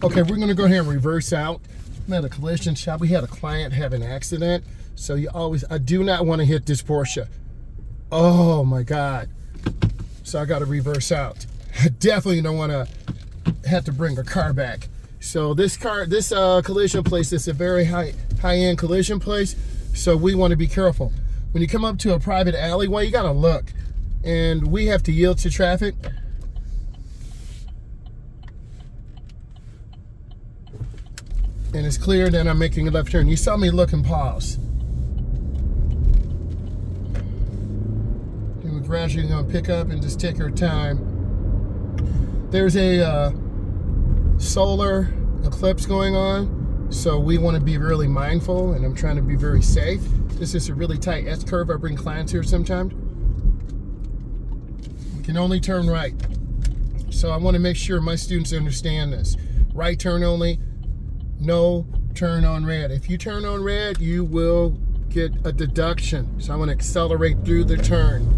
Okay, we're gonna go ahead and reverse out. I'm at a collision shop. We had a client have an accident. So I do not want to hit this Porsche. Oh my God. So I got to reverse out. I definitely don't want to have to bring a car back. So this collision place is a very high-end collision place. So we want to be careful. When you come up to a private alleyway, you got to look. And we have to yield to traffic. And it's clear that I'm making a left turn. You saw me look and pause. And we're gradually going to pick up and just take our time. There's a solar eclipse going on, so we want to be really mindful, and I'm trying to be very safe. This is a really tight S-curve. I bring clients here sometimes. We can only turn right. So I want to make sure my students understand this. Right turn only. No turn on red. If you turn on red, you will get a deduction. So I want to accelerate through the turn.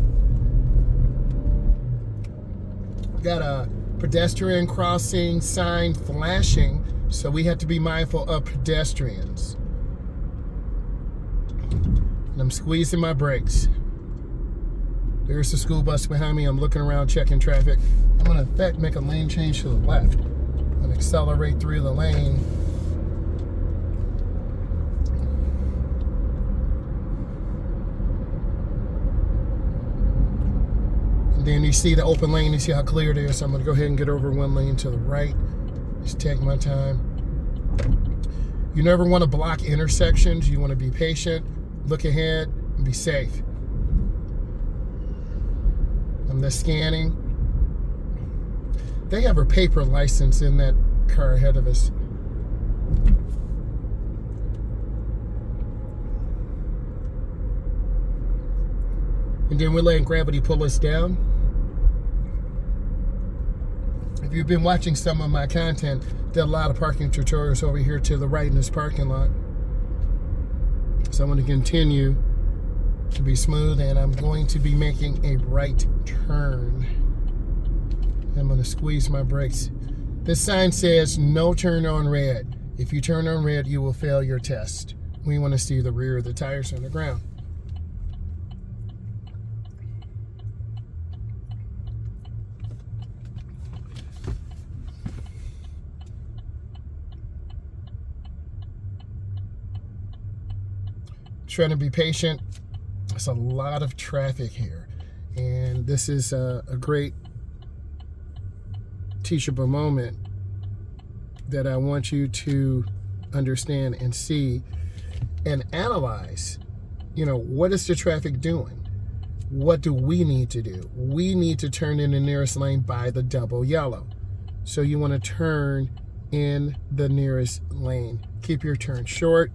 Got a pedestrian crossing sign flashing, so we have to be mindful of pedestrians. And I'm squeezing my brakes. There's the school bus behind me. I'm looking around, checking traffic. I'm going to, in fact, make a lane change to the left. I'm going to accelerate through the lane. Then you see the open lane, you see how clear it is. So I'm gonna go ahead and get over one lane to the right. Just take my time. You never wanna block intersections. You wanna be patient, look ahead, and be safe. I'm just scanning. They have a paper license in that car ahead of us. And then we're letting gravity pull us down. If you've been watching some of my content, there are a lot of parking tutorials over here to the right in this parking lot. So I'm going to continue to be smooth, and I'm going to be making a right turn. I'm going to squeeze my brakes. This sign says no turn on red. If you turn on red, you will fail your test. We want to see the rear of the tires on the ground. Trying to be patient. There's a lot of traffic here, and this is a great teachable moment that I want you to understand and see and analyze. You know, what is the traffic doing? What do we need to do? We need to turn in the nearest lane by the double yellow. So you want to turn in the nearest lane. Keep your turn short.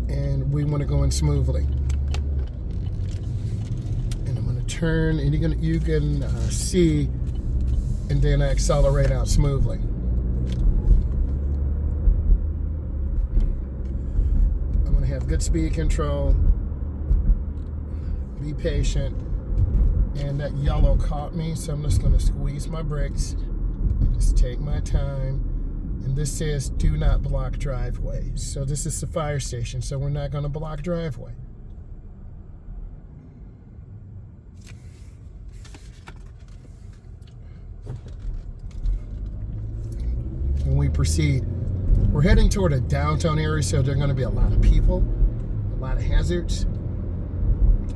And we want to go in smoothly. And I'm going to turn, and you can see, and then I accelerate out smoothly. I'm going to have good speed control. Be patient. And that yellow caught me, so I'm just going to squeeze my brakes and just take my time. And this says do not block driveway. So this is the fire station, so we're not going to block driveway. When we proceed, we're heading toward a downtown area, so there are going to be a lot of people, a lot of hazards.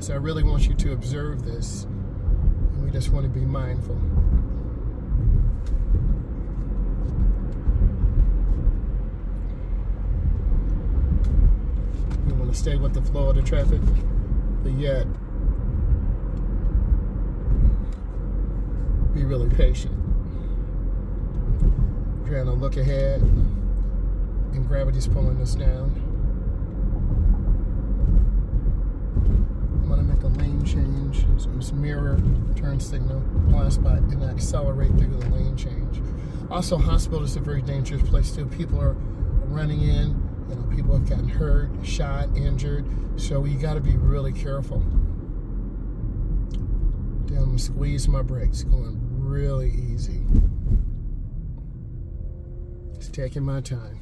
So I really want you to observe this, and we just want to be mindful. To stay with the flow of the traffic, but yet be really patient. Trying to look ahead, and gravity's pulling us down. I'm going to make a lane change, so it's mirror, turn signal, blind spot, and accelerate through the lane change. Also, hospital is a very dangerous place too. People are running in. You know, people have gotten hurt, shot, injured, so you got to be really careful. Then I'm going to squeeze my brakes, going really easy. Just taking my time.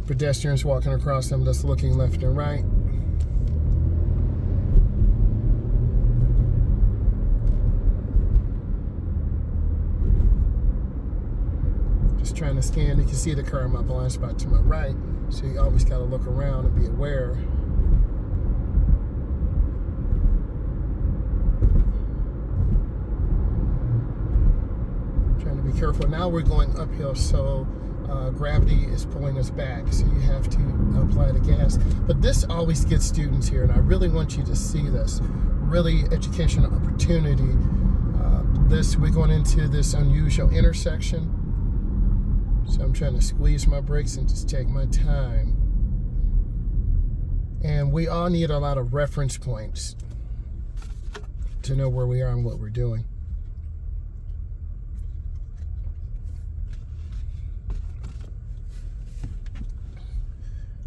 Pedestrians walking across them, just looking left and right. Just trying to scan. You can see the car in my blind spot to my right, so you always got to look around and be aware. Trying to be careful. Now we're going uphill, so gravity is pulling us back, so you have to apply the gas. But this always gets students here, and I really want you to see this. Really educational opportunity. We're going into this unusual intersection, so I'm trying to squeeze my brakes and just take my time. And we all need a lot of reference points to know where we are and what we're doing.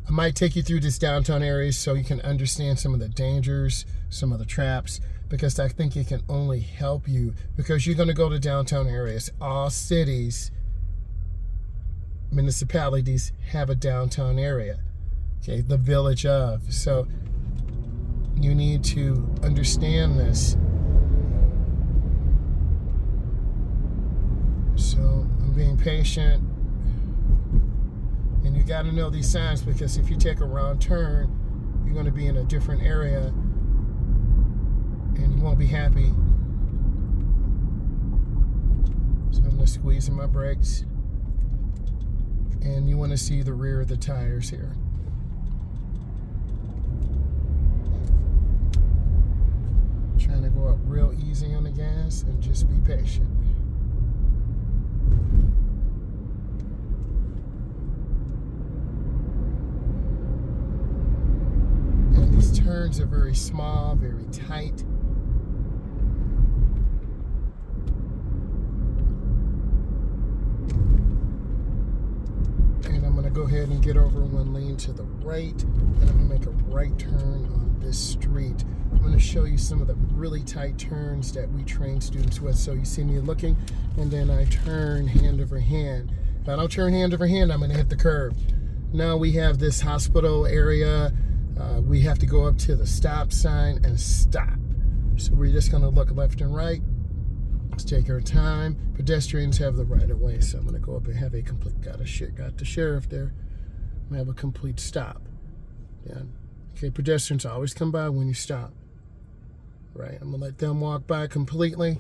I might take you through this downtown area so you can understand some of the dangers, some of the traps, because I think it can only help you, because you're going to go to downtown areas. All cities, municipalities have a downtown area, okay, the village of. So you need to understand this. So I'm being patient. And you got to know these signs, because if you take a wrong turn, you're going to be in a different area and you won't be happy. So I'm just squeezing my brakes. And you want to see the rear of the tires here. Trying to go up real easy on the gas and just be patient. These turns are very small, very tight. And I'm going to go ahead and get over one lane to the right, and I'm going to make a right turn on this street. I'm going to show you some of the really tight turns that we train students with. So you see me looking, and then I turn hand over hand. If I don't turn hand over hand, I'm going to hit the curb. Now we have this hospital area. We have to go up to the stop sign and stop. So we're just going to look left and right. Let's take our time. Pedestrians have the right of way, so I'm going to go up and have a complete, got the sheriff there. I'm going to have a complete stop. Yeah. Okay, pedestrians always come by when you stop. Right, I'm going to let them walk by completely,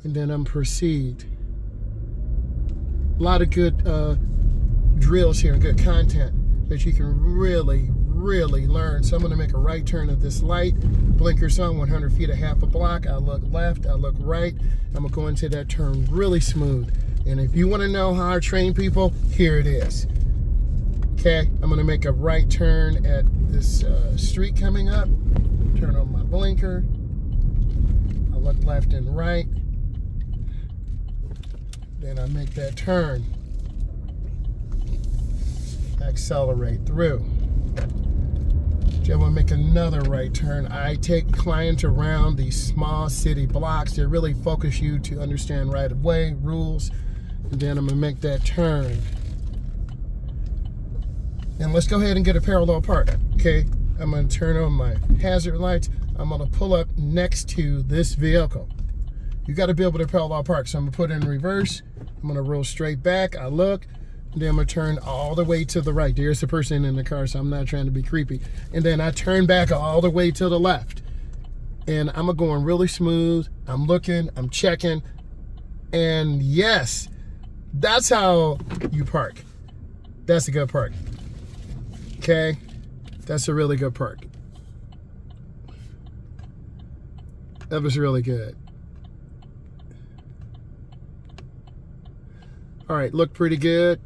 and then I'm proceed. A lot of good drills here and good content that you can really learn. So I'm going to make a right turn at this light, blinkers on, 100 feet, a half a block. I look left, I look right. I'm going to go into that turn really smooth. And if you want to know how I train people, here it is. Okay, I'm going to make a right turn at this street coming up. Turn on my blinker. I look left and right. Then I make that turn. Accelerate through. I want to make another right turn. I take clients around these small city blocks to really focus you to understand right of way, rules, and then I'm going to make that turn. And let's go ahead and get a parallel park. Okay, I'm going to turn on my hazard lights. I'm going to pull up next to this vehicle. You got to be able to parallel park. So I'm going to put it in reverse. I'm going to roll straight back. I look. Then I'm going to turn all the way to the right. There's the person in the car, so I'm not trying to be creepy. And then I turn back all the way to the left. And I'm going really smooth. I'm looking, I'm checking. And yes, that's how you park. That's a good park. Okay? That's a really good park. That was really good. All right, looked pretty good.